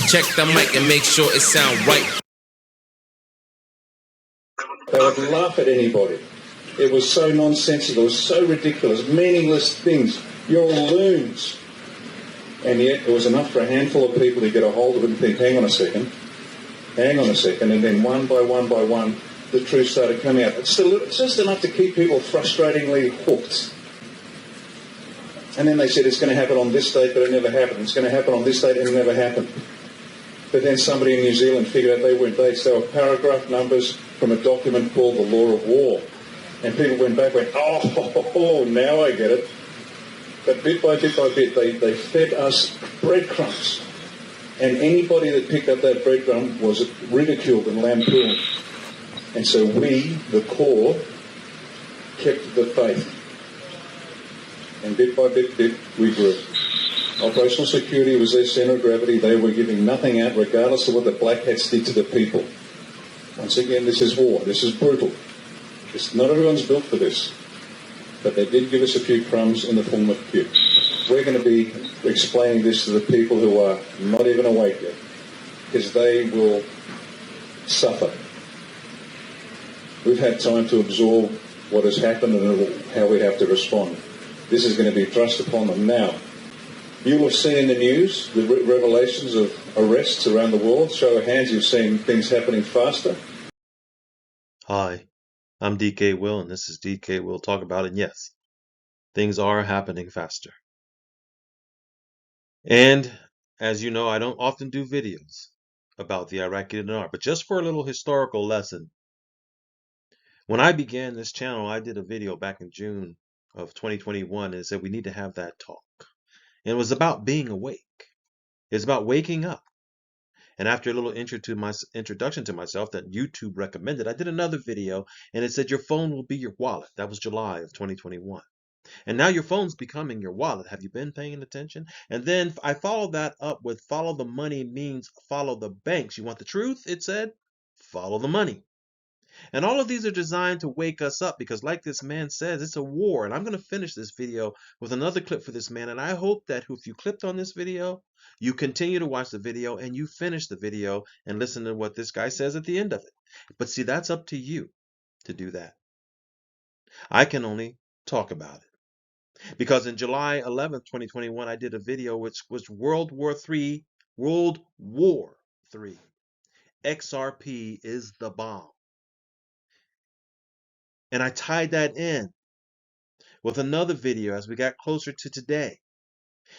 Check the mic and make sure it sound right. They would laugh at anybody. It was so nonsensical, it was so ridiculous, meaningless things. You're all loons. And yet it was enough for a handful of people to get a hold of it and think, hang on a second, and then one by one, the truth started coming out. It's just enough to keep people frustratingly hooked. And then they said it's going to happen on this date, but it never happened. It's going to happen on this date, and it never happened. But then somebody in New Zealand figured out they weren't dates. They were paragraph numbers from a document called the Law of War. And people went back and went, oh, now I get it. But bit by bit, they fed us breadcrumbs. And anybody that picked up that breadcrumb was ridiculed and lampooned. And so we, the core, kept the faith. And bit by bit, we grew. Operational security was their centre of gravity. They were giving nothing out, regardless of what the black hats did to the people. Once again, this is war. This is brutal. Not everyone's built for this. But they did give us a few crumbs in the form of Q. We're going to be explaining this to the people who are not even awake yet, because they will suffer. We've had time to absorb what has happened and how we have to respond. This is going to be thrust upon them now. You will have seen in the news the revelations of arrests around the world. Show of hands, you've seen things happening faster. Hi, I'm DK Will, and this is DK Will Talk About It. And yes, things are happening faster. And as you know, I don't often do videos about the Iraqi dinar, but just for a little historical lesson. When I began this channel, I did a video back in June of 2021 and it said we need to have that talk. And it was about being awake. It's about waking up. And after a little introduction to myself that YouTube recommended, I did another video and it said your phone will be your wallet. That was July of 2021. And now your phone's becoming your wallet. Have you been paying attention? And then I followed that up with follow the money means follow the banks. You want the truth? It said follow the money. And all of these are designed to wake us up because like this man says, it's a war. And I'm going to finish this video with another clip for this man. And I hope that if you clicked on this video, you continue to watch the video and you finish the video and listen to what this guy says at the end of it. But see, that's up to you to do that. I can only talk about it. Because in July 11th, 2021, I did a video which was World War III. XRP is the bomb. And I tied that in with another video as we got closer to today.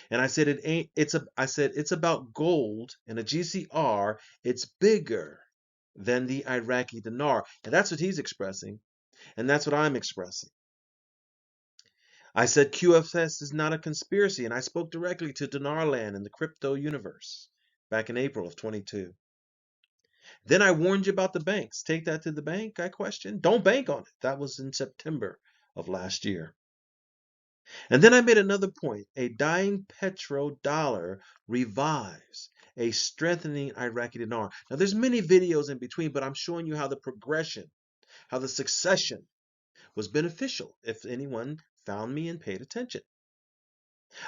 And I said it's about gold and a GCR. It's bigger than the Iraqi dinar. And that's what he's expressing. And that's what I'm expressing. I said QFS is not a conspiracy, and I spoke directly to Dinar Land in the crypto universe back in April of 22. Then I warned you about the banks. Take that to the bank, I questioned. Don't bank on it. That was in September of last year. And then I made another point. A dying PetroDollar revives a strengthening Iraqi dinar. Now, there's many videos in between, but I'm showing you how the progression, how the succession was beneficial if anyone found me and paid attention.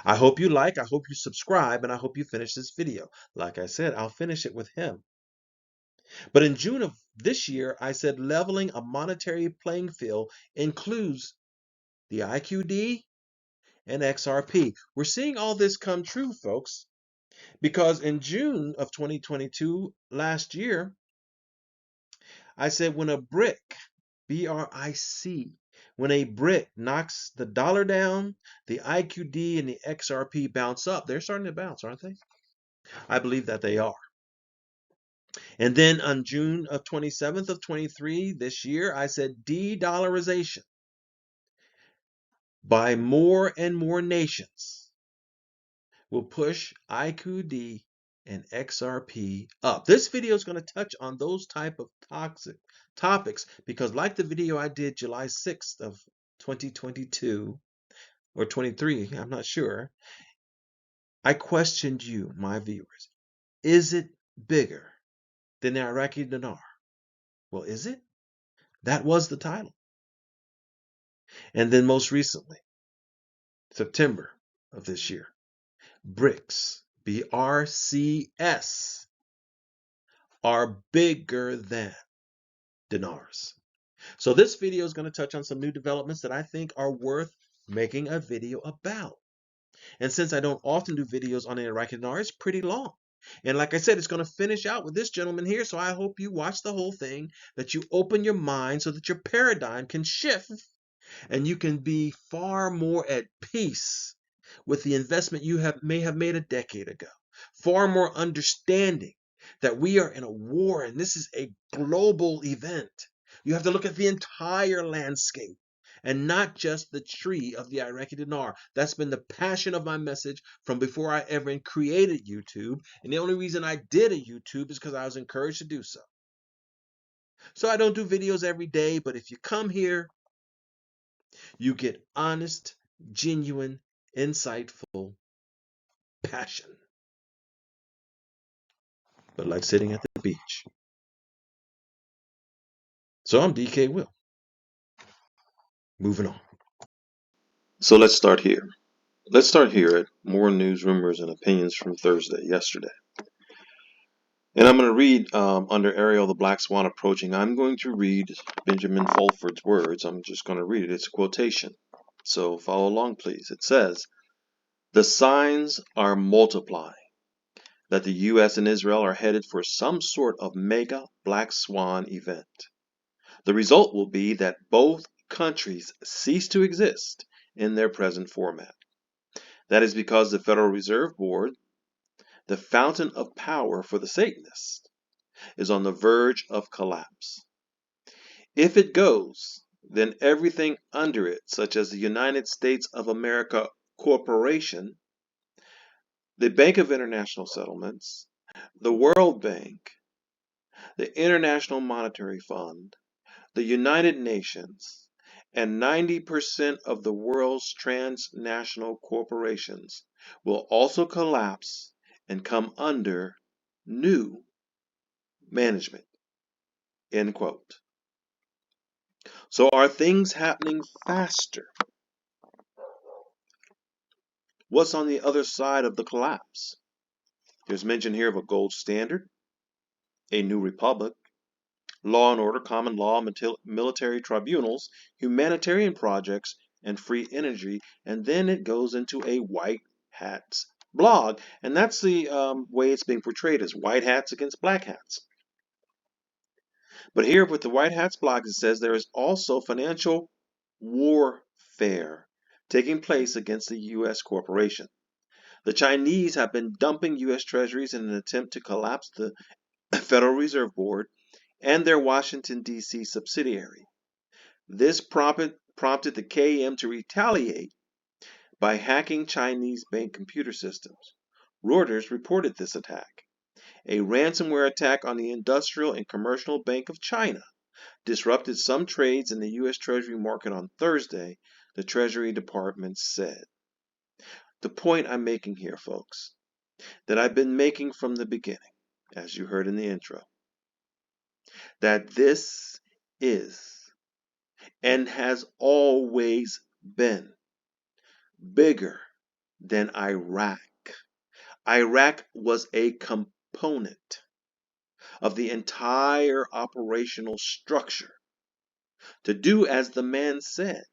I hope you I hope you subscribe, and I hope you finish this video. Like I said, I'll finish it with him. But in June of this year, I said leveling a monetary playing field includes the IQD and XRP. We're seeing all this come true, folks, because in June of 2022, last year, I said when a brick, BRIC, when a brick knocks the dollar down, the IQD and the XRP bounce up. They're starting to bounce, aren't they? I believe that they are. And then on June of 27th of 23 this year, I said de-dollarization by more and more nations will push IQD and XRP up. This video is going to touch on those type of toxic topics because like the video I did July 6th of 2022 or 23, I'm not sure, I questioned you, my viewers. Is it bigger than the Iraqi dinar? Well, is it? That was the title. And then most recently, September of this year, BRICS, BRCS, are bigger than dinars. So this video is going to touch on some new developments that I think are worth making a video about. And since I don't often do videos on the Iraqi dinar, it's pretty long. And like I said, it's going to finish out with this gentleman here. So I hope you watch the whole thing, that you open your mind so that your paradigm can shift and you can be far more at peace with the investment you may have made a decade ago. Far more understanding that we are in a war and this is a global event. You have to look at the entire landscape and not just the tree of the Iraqi dinar. That's been the passion of my message from before I ever created YouTube. And the only reason I did a YouTube is because I was encouraged to do so. So I don't do videos every day, but if you come here, you get honest, genuine, insightful passion. But like sitting at the beach. So I'm DK Will. Moving on. So let's start here. Let's start here at more news, rumors, and opinions from yesterday. And I'm going to read under Ariel, the Black Swan approaching. I'm going to read Benjamin Fulford's words. I'm just going to read it. It's a quotation. So follow along, please. It says, "The signs are multiplying that the U.S. and Israel are headed for some sort of mega Black Swan event. The result will be that both countries cease to exist in their present format. That is because the Federal Reserve Board, the fountain of power for the Satanists, is on the verge of collapse. If it goes, then everything under it, such as the United States of America Corporation, the Bank of International Settlements, the World Bank, the International Monetary Fund, the United Nations, and 90% of the world's transnational corporations will also collapse and come under new management." End quote. So are things happening faster? What's on the other side of the collapse? There's mention here of a gold standard, a new republic, law and order, common law, military tribunals, humanitarian projects, and free energy. And then it goes into a white hats blog. And that's the way it's being portrayed, as white hats against black hats. But here with the white hats blog, it says there is also financial warfare taking place against the U.S. corporation. The Chinese have been dumping U.S. treasuries in an attempt to collapse the Federal Reserve Board and their Washington, D.C. subsidiary. This prompted the KM to retaliate by hacking Chinese bank computer systems. Reuters reported this attack. A ransomware attack on the Industrial and Commercial Bank of China disrupted some trades in the U.S. Treasury market on Thursday, the Treasury Department said. The point I'm making here, folks, that I've been making from the beginning, as you heard in the intro, that this is and has always been bigger than Iraq. Iraq was a component of the entire operational structure to do as the man said,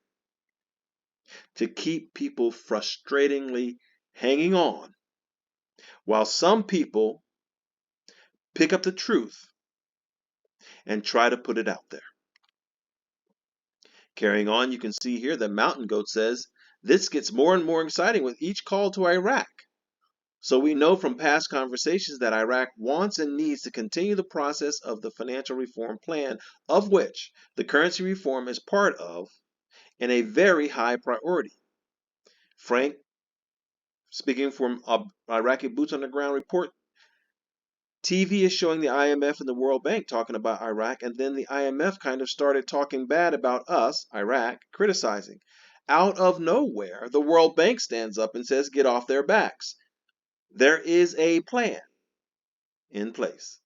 to keep people frustratingly hanging on, while some people pick up the truth and try to put it out there. Carrying on, you can see here that Mountain Goat says, "This gets more and more exciting with each call to Iraq. So we know from past conversations that Iraq wants and needs to continue the process of the financial reform plan, of which the currency reform is part of, and a very high priority." Frank, speaking from Iraqi Boots on the Ground report, TV is showing the IMF and the World Bank talking about Iraq, and then the IMF kind of started talking bad about us, Iraq, criticizing. Out of nowhere, the World Bank stands up and says, get off their backs. There is a plan in place.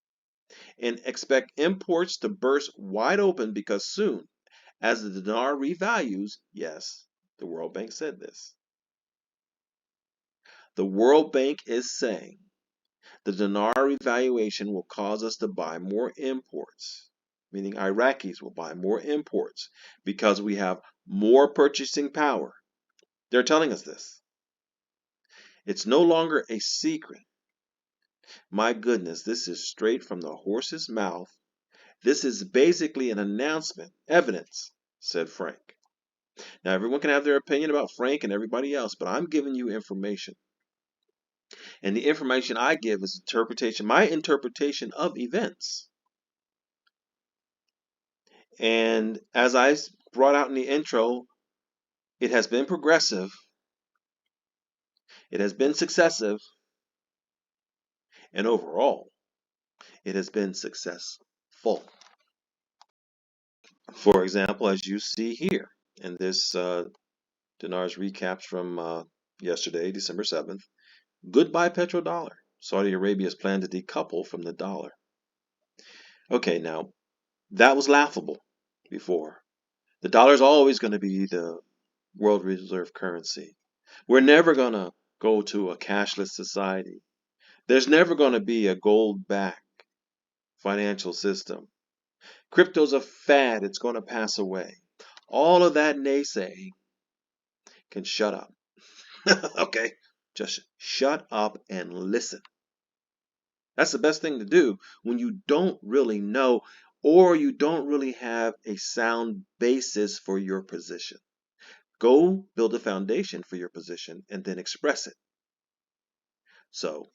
And expect imports to burst wide open because soon, as the dinar revalues, yes, the World Bank said this. The World Bank is saying The dinar revaluation will cause us to buy more imports, meaning Iraqis will buy more imports because we have more purchasing power. They're telling us this. It's no longer a secret. My goodness, this is straight from the horse's mouth. This is basically an announcement, evidence, said Frank. Now, everyone can have their opinion about Frank and everybody else, but I'm giving you information. And the information I give is interpretation, my interpretation of events. And as I brought out in the intro, it has been progressive, it has been successive, and overall, it has been successful. For example, as you see here in this DINAR's recaps from yesterday, December 7th, goodbye PetroDollar. Saudi Arabia's plan to decouple from the dollar. Okay, now, that was laughable before. The dollar is always going to be the world reserve currency. We're never going to go to a cashless society. There's never going to be a gold-backed financial system. Crypto's a fad. It's going to pass away. All of that naysaying can shut up. Okay? Just shut up and listen. That's the best thing to do when you don't really know or you don't really have a sound basis for your position. Go build a foundation for your position and then express it. So,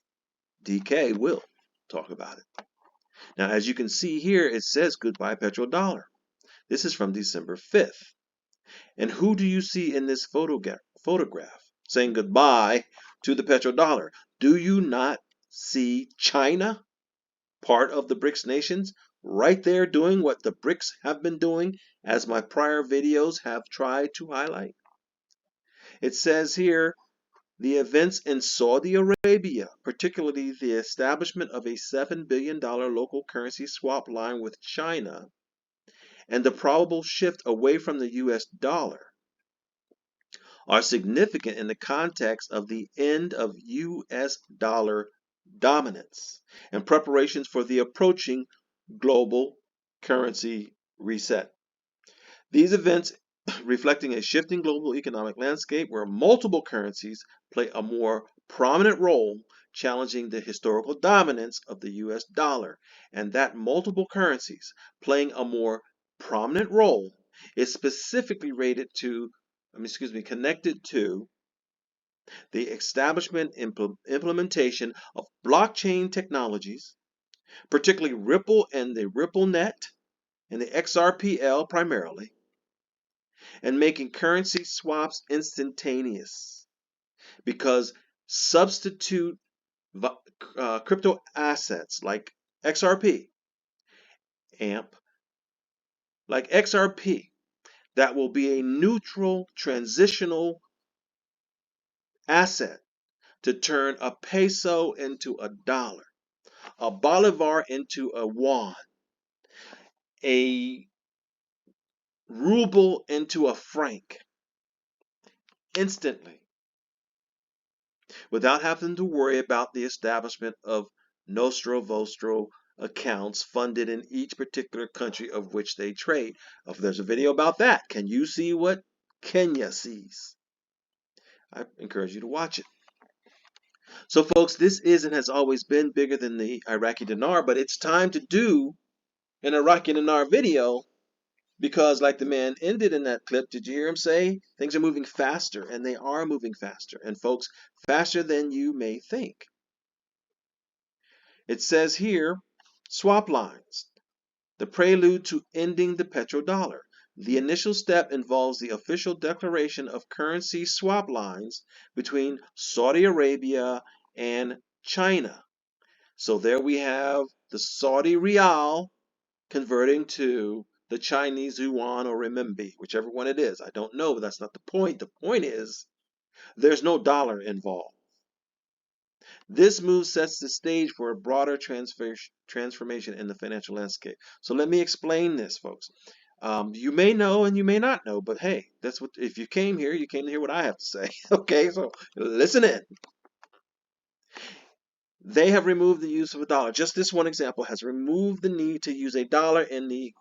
DK will talk about it. Now, as you can see here, it says goodbye PetroDollar. This is from December 5th. And who do you see in this photograph saying goodbye to the PetroDollar? Do you not see China, part of the BRICS nations, right there doing what the BRICS have been doing, as my prior videos have tried to highlight? It says here, the events in Saudi Arabia, particularly the establishment of a $7 billion local currency swap line with China, and the probable shift away from the US dollar, are significant in the context of the end of US dollar dominance and preparations for the approaching global currency reset. These events reflecting a shifting global economic landscape where multiple currencies play a more prominent role, challenging the historical dominance of the US dollar. And that multiple currencies playing a more prominent role is specifically connected to the establishment and implementation of blockchain technologies, particularly Ripple and the RippleNet and the XRPL primarily, and making currency swaps instantaneous, because substitute crypto assets like XRP, AMP, like XRP, that will be a neutral transitional asset to turn a peso into a dollar, a bolivar into a yuan, a ruble into a franc, instantly, without having to worry about the establishment of nostro vostro accounts funded in each particular country of which they trade. If there's a video about that, can you see what Kenya sees? I encourage you to watch it. So folks, this is and has always been bigger than the Iraqi dinar, but it's time to do an Iraqi dinar video, because like the man ended in that clip, did you hear him say things are moving faster? And they are moving faster, and folks, faster than you may think. It says here, swap lines, the prelude to ending the petrodollar. The initial step involves the official declaration of currency swap lines between Saudi Arabia and China. So there we have the Saudi Riyal converting to the Chinese yuan or renminbi, whichever one it is. I don't know, but that's not the point. The point is there's no dollar involved. This move sets the stage for a broader transformation in the financial landscape. So let me explain this, folks. You may know and you may not know, but hey, that's what, if you came here, you came to hear what I have to say. Okay, so listen in. They have removed the use of a dollar. Just this one example has removed the need to use a dollar in the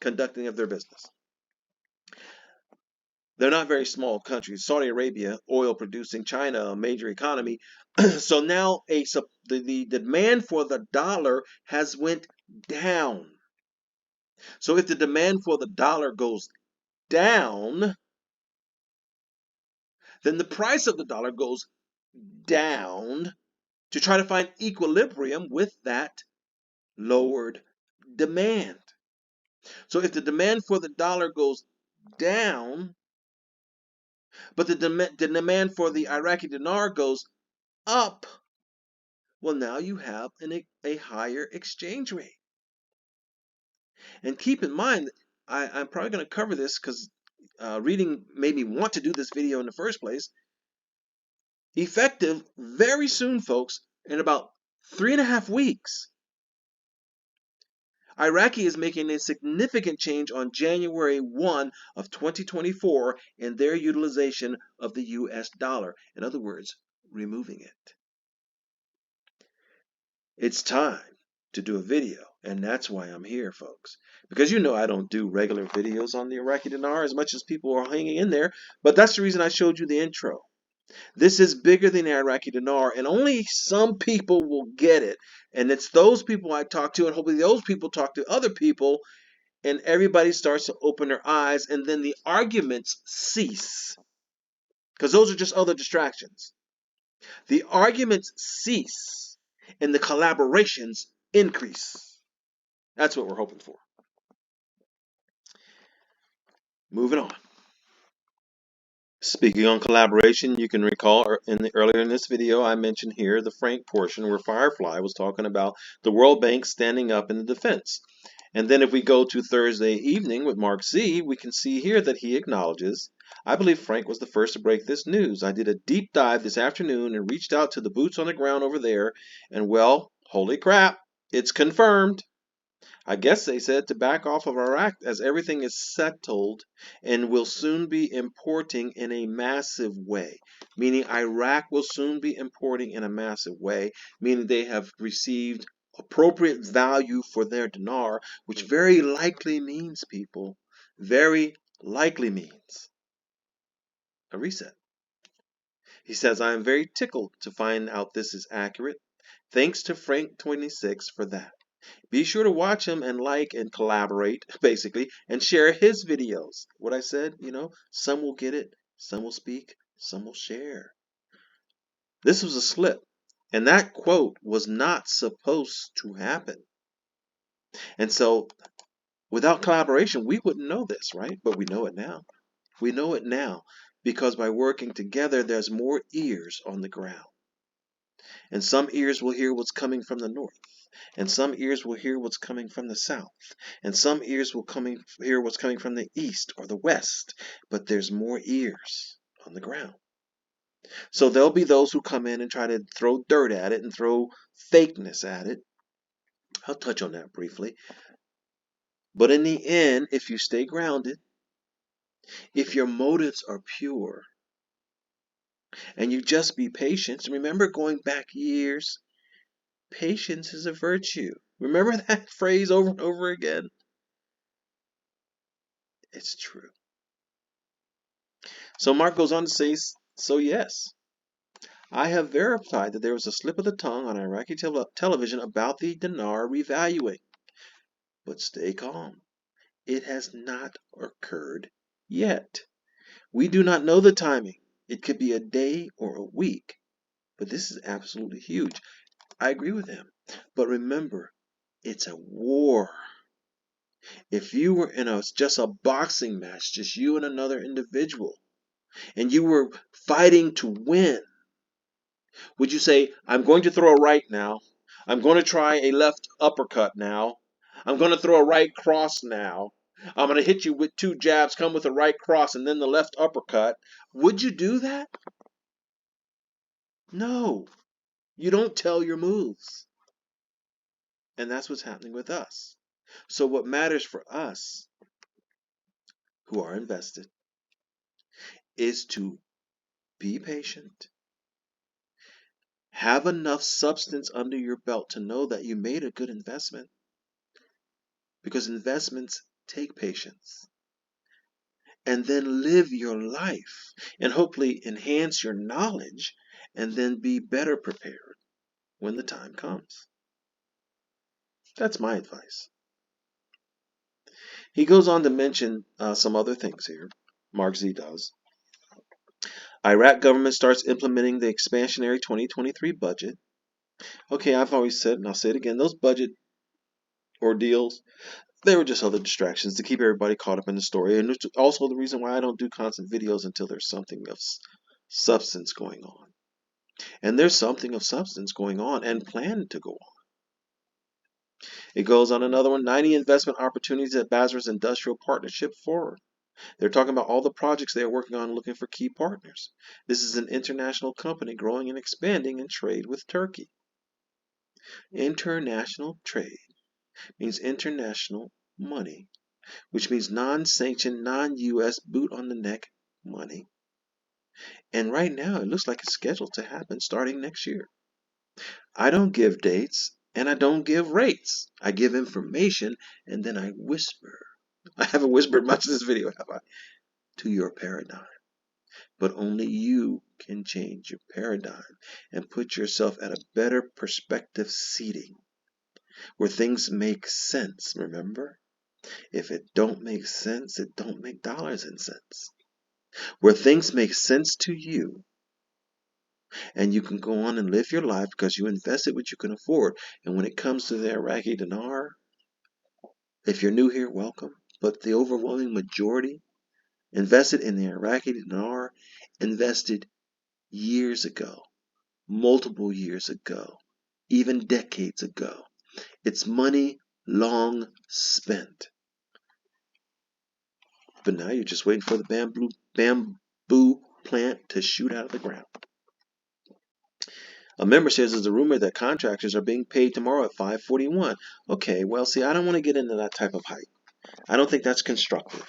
conducting of their business. They're not very small countries. Saudi Arabia, oil producing, China, a major economy. So now the demand for the dollar has went down. So if the demand for the dollar goes down, then the price of the dollar goes down to try to find equilibrium with that lowered demand. So if the demand for the dollar goes down, but the demand for the Iraqi dinar goes up, well, now you have a higher exchange rate. And keep in mind, I'm probably going to cover this because reading made me want to do this video in the first place. Effective very soon, folks, in about 3.5 weeks. Iraqi is making a significant change on January 1 of 2024 in their utilization of the US dollar. In other words, removing it. It's time to do a video, and that's why I'm here, folks. Because you know I don't do regular videos on the Iraqi dinar as much as people are hanging in there, but that's the reason I showed you the intro. This is bigger than the Iraqi dinar, and only some people will get it. And it's those people I talk to, and hopefully those people talk to other people, and everybody starts to open their eyes, and then the arguments cease. Because those are just other distractions. The arguments cease, and the collaborations increase. That's what we're hoping for. Moving on. Speaking on collaboration, you can recall earlier in this video I mentioned here the Frank portion where Firefly was talking about the World Bank standing up in the defense. And then if we go to Thursday evening with MarkZ, we can see here that he acknowledges, I believe Frank was the first to break this news. I did a deep dive this afternoon and reached out to the boots on the ground over there, and well, holy crap, it's confirmed. I guess they said to back off of Iraq as everything is settled and will soon be importing in a massive way. Meaning Iraq will soon be importing in a massive way, meaning they have received appropriate value for their dinar, which very likely means, people, very likely means a reset. He says, I am very tickled to find out this is accurate. Thanks to Frank26 for that. Be sure to watch him and like and collaborate, basically, and share his videos. What I said, some will get it, some will speak, some will share. This was a slip, and that quote was not supposed to happen. And so, without collaboration, we wouldn't know this, right? But we know it now. We know it now because by working together, there's more ears on the ground. And some ears will hear what's coming from the north. And some ears will hear what's coming from the south. And some ears will hear what's coming from the east or the west. But there's more ears on the ground. So there'll be those who come in and try to throw dirt at it and throw fakeness at it. I'll touch on that briefly. But in the end, if you stay grounded, if your motives are pure, and you just be patient, remember going back years, patience is a virtue. Remember that phrase over and over again? It's true. So Mark goes on to say, so yes, I have verified that there was a slip of the tongue on Iraqi television about the dinar revaluing. But stay calm. It has not occurred yet. We do not know the timing. It could be a day or a week. But this is absolutely huge. I agree with him. But remember, it's a war. If you were in just a boxing match, just you and another individual, and you were fighting to win, would you say, I'm going to throw a right now, I'm going to try a left uppercut now, I'm going to throw a right cross now, I'm going to hit you with 2 jabs, come with a right cross, and then the left uppercut? Would you do that? No. You don't tell your moves. And that's what's happening with us. So what matters for us who are invested is to be patient, Have enough substance under your belt to know that you made a good investment, because investments take patience. And then live your life and hopefully enhance your knowledge and then be better prepared when the time comes. That's my advice. He goes on to mention some other things here. MarkZ does. Iraq government starts implementing the expansionary 2023 budget. Okay, I've always said, and I'll say it again, those budget ordeals, they were just other distractions to keep everybody caught up in the story. And it's also the reason why I don't do constant videos until there's something of substance going on. And there's something of substance going on and planned to go on. It goes on another one, 90 investment opportunities at Basra's Industrial Partnership Forum. They're talking about all the projects they're working on looking for key partners. This is an international company growing and expanding in trade with Turkey. International trade means international money, which means non-sanctioned, non-U.S. boot on the neck money. And right now it looks like it's scheduled to happen starting next year. I don't give dates and I don't give rates. I give information and then I whisper. I haven't whispered much in this video, have I? To your paradigm. But only you can change your paradigm and put yourself at a better perspective seating where things make sense, remember? If it don't make sense, it don't make dollars and cents. Where things make sense to you and you can go on and live your life because you invested what you can afford. And when it comes to the Iraqi dinar, if you're new here, welcome. But the overwhelming majority invested in the Iraqi dinar, invested years ago, multiple years ago, even decades ago. It's money long spent. But now you're just waiting for the bamboo plant to shoot out of the ground. A member says there's a rumor that contractors are being paid tomorrow at 5:41. Okay, well, see, I don't want to get into that type of hype. I don't think that's constructive.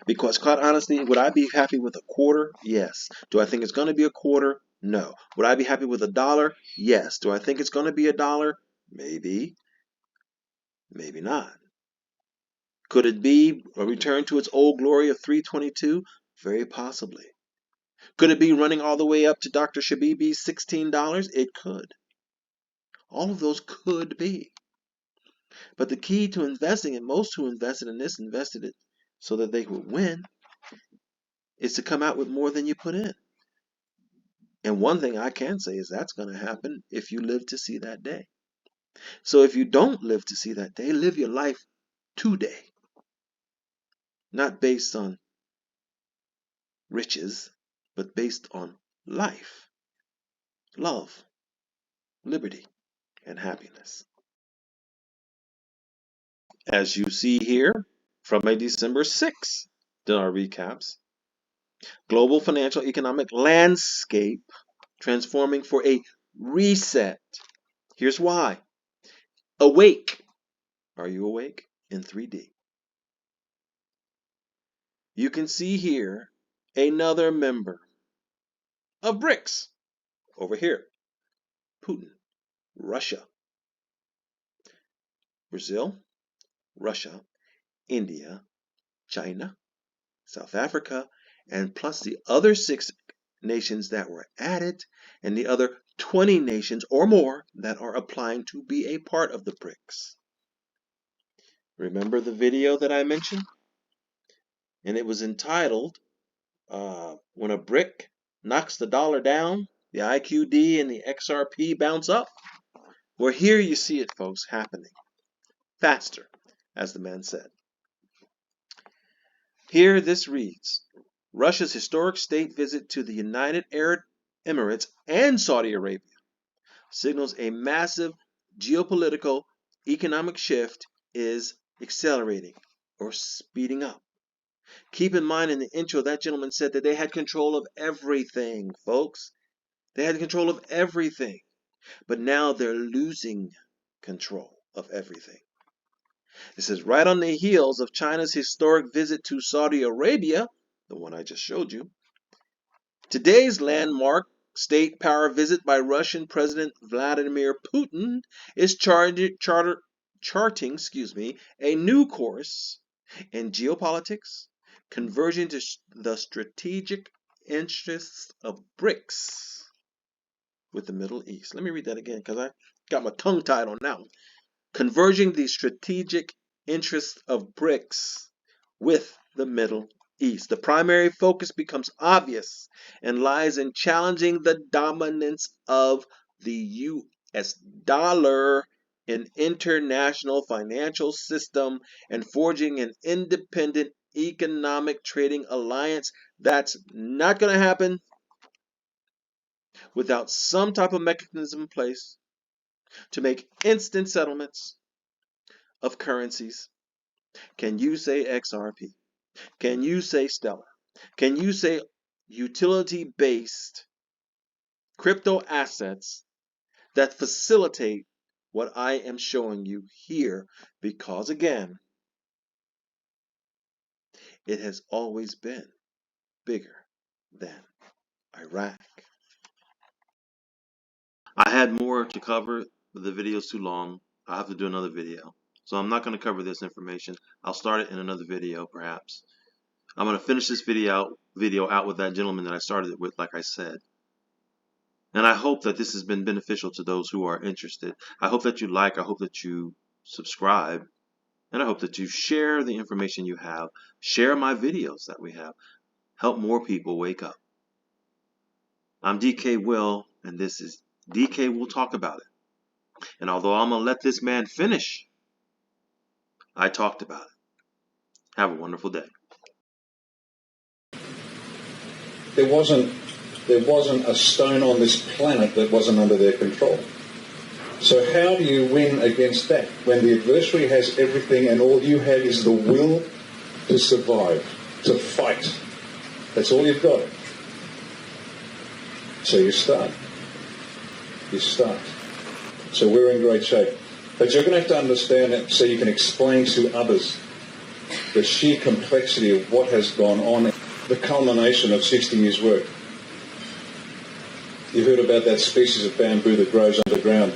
Because quite honestly, would I be happy with a quarter? Yes. Do I think it's going to be a quarter? No. Would I be happy with $1? Yes. Do I think it's going to be $1? Maybe. Maybe not. Could it be a return to its old glory of 322? Very possibly. Could it be running all the way up to Dr. Shabibi's $16? It could. All of those could be. But the key to investing, and most who invested in this invested it so that they would win, is to come out with more than you put in. And one thing I can say is that's going to happen if you live to see that day. So if you don't live to see that day, live your life today. Not based on riches, but based on life, love, liberty, and happiness. As you see here from a December 6th DINAR recaps, global financial economic landscape transforming for a reset. Here's why. Awake. Are you awake? In 3D. You can see here another member of BRICS. Over here, Putin, Russia, Brazil, Russia, India, China, South Africa, and plus the other 6 nations that were added, and the other 20 nations or more that are applying to be a part of the BRICS. Remember the video that I mentioned? And it was entitled, When a Brick Knocks the Dollar Down, the IQD and the XRP bounce up? Well, here you see it, folks, happening. Faster, as the man said. Here this reads, Russia's historic state visit to the United Arab Emirates and Saudi Arabia signals a massive geopolitical economic shift is accelerating or speeding up. Keep in mind in the intro that gentleman said that they had control of everything, folks. They had control of everything. But now they're losing control of everything. It says right on the heels of China's historic visit to Saudi Arabia, the one I just showed you, today's landmark state power visit by Russian President Vladimir Putin is charting a new course in geopolitics, converging to the strategic interests of BRICS with the Middle East. Let me read that again because I got my tongue tied on that one. Converging the strategic interests of BRICS with the Middle East. The primary focus becomes obvious and lies in challenging the dominance of the US dollar in international financial system and forging an independent economic trading alliance. That's not going to happen without some type of mechanism in place to make instant settlements of currencies. Can you say XRP? Can you say Stellar? Can you say utility-based crypto assets that facilitate what I am showing you here? Because again, it has always been bigger than Iraq. I had more to cover, but the video is too long. I'll have to do another video. So I'm not going to cover this information. I'll start it in another video, perhaps. I'm going to finish this video out with that gentleman that I started it with, like I said. And I hope that this has been beneficial to those who are interested. I hope that you like, I hope that you subscribe, and I hope that you share the information you have. Share my videos that we have. Help more people wake up. I'm DK Will, and this is DK Will Talk About It. And although I'm going to let this man finish, I talked about it. Have a wonderful day. There wasn't a stone on this planet that wasn't under their control. So how do you win against that when the adversary has everything and all you have is the will to survive, to fight? That's all you've got. So you start. You start. So we're in great shape. But you're going to have to understand it so you can explain to others the sheer complexity of what has gone on, the culmination of 60 years' work. You heard about that species of bamboo that grows underground,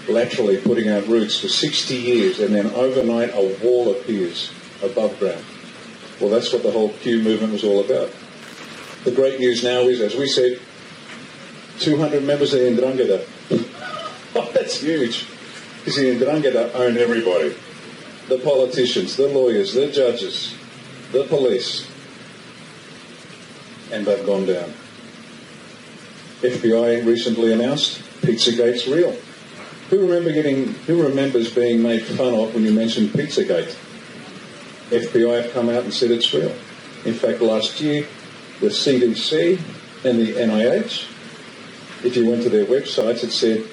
laterally putting out roots for 60 years, and then overnight a wall appears above ground. Well, that's what the whole Q movement was all about. The great news now is, as we said, 200 members of the Ndrangheta. Oh, that's huge. Because the Ndrangheta own everybody. The politicians, the lawyers, the judges, the police. And they've gone down. FBI recently announced Pizzagate's real. Who remembers being made fun of when you mentioned Pizzagate? FBI have come out and said it's real. In fact, last year, the CDC and the NIH, if you went to their websites, it said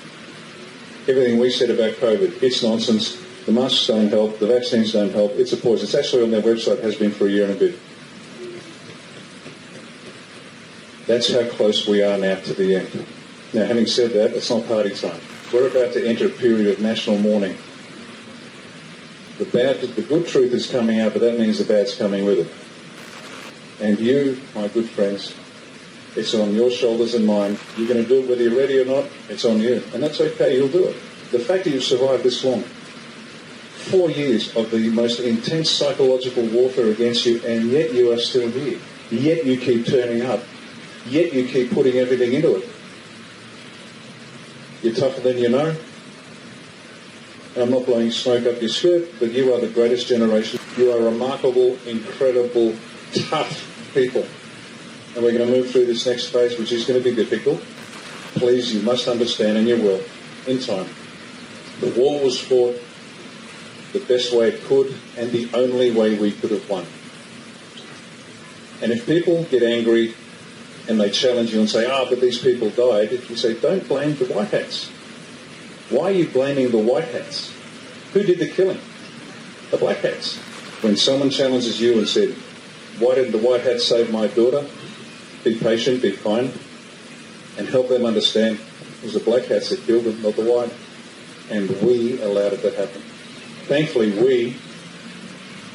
everything we said about COVID, it's nonsense. The masks don't help. The vaccines don't help. It's a poison. It's actually on their website, has been for a year and a bit. That's how close we are now to the end. Now, having said that, it's not party time. We're about to enter a period of national mourning. The good truth is coming out, but that means the bad's coming with it. And you, my good friends, it's on your shoulders and mine. You're going to do it whether you're ready or not, it's on you. And that's okay, you'll do it. The fact that you've survived this long, 4 years of the most intense psychological warfare against you, and yet you are still here. Yet you keep turning up. Yet you keep putting everything into it. You're tougher than you know. And I'm not blowing smoke up your skirt, but you are the greatest generation. You are remarkable, incredible, tough people. And we're going to move through this next phase, which is going to be difficult. Please, you must understand, and you will, in time. The war was fought the best way it could, and the only way we could have won. And if people get angry and they challenge you and say, but these people died, if you say, don't blame the white hats. Why are you blaming the white hats? Who did the killing? The black hats. When someone challenges you and said, why didn't the white hats save my daughter? Be patient, be kind, and help them understand it was the black hats that killed them, not the white. And we allowed it to happen. Thankfully, we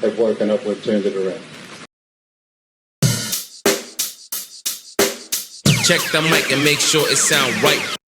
have woken up, we've turned it around. Check the mic and make sure it sound right.